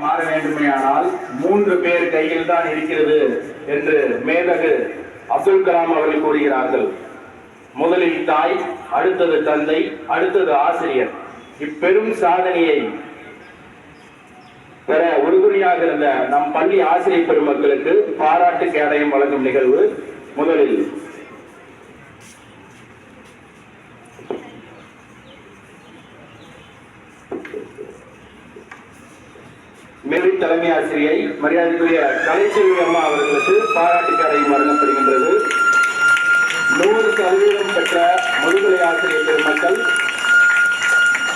மாற வேண்டுமேயானால் 3 பேர் கையில் தான் இருக்கிறது என்று மேதகு அப்துல் கலாம் அவர்கள் கூறுகிறார்கள். முதலில் தாய், அடுத்தது தந்தை, அடுத்தது ஆசிரியர். இப்பெரும் சாதனையை பெற உறுதுணையாக இருந்த நம் பள்ளி ஆசிரியர் பெருமக்களுக்கு பாராட்டு கேடயம் வழங்கும் நிகழ்வு. முதலில் மேல் தலைமை ஆசிரியை மரியாதைக்குரிய கலைச்செல்வி அம்மா அவர்களுக்கு பாராட்டு கேடயம் வழங்கப்படுகின்றது. 100% பெற்ற முதுகலை ஆசிரியர் பெருமக்கள்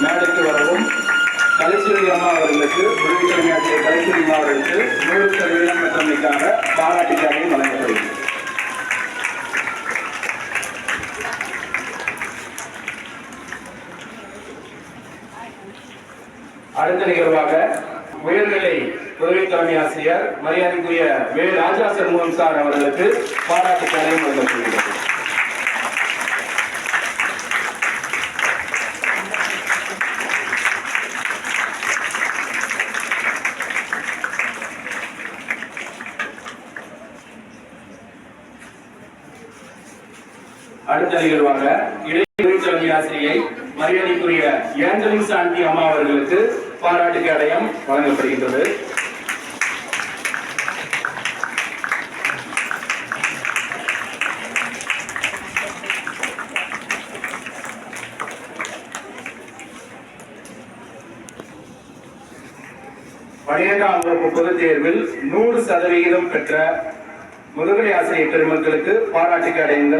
மேடைக்கு வரவும். கலைச்செல்வி அம்மா அவர்களுக்கு, முதுகலை தலைமை ஆசிரியர் கலைச்செல்வி அம்மா அவர்களுக்கு 100% பெற்றமைக்காக பாராட்டு கேடயம் வழங்கப்படுகிறது. அடுத்த நிகழ்வாக உயர்நிலை உதவி தலைமை ஆசிரியர் மரியாதைக்குரிய வே ராஜா சண்முகம் சார் அவர்களுக்கு பாராட்டு கேடயம் வழங்கப்படுகிறது. அடுத்த நிகழ்வாக இடைநிலை தலைமை ஆசிரியை மரியாதைக்குரிய ஏஞ்சலின் சாந்தி அம்மா அவர்களுக்கு பாராட்டு கேடயம் வழங்கப்படுகின்றது. பன்னிரண்டாம் வகுப்பு பொதுத் தேர்வில் 100% பெற்ற முதுகலை ஆசிரியர் பெருமக்களுக்கு பாராட்டு கேடயங்கள்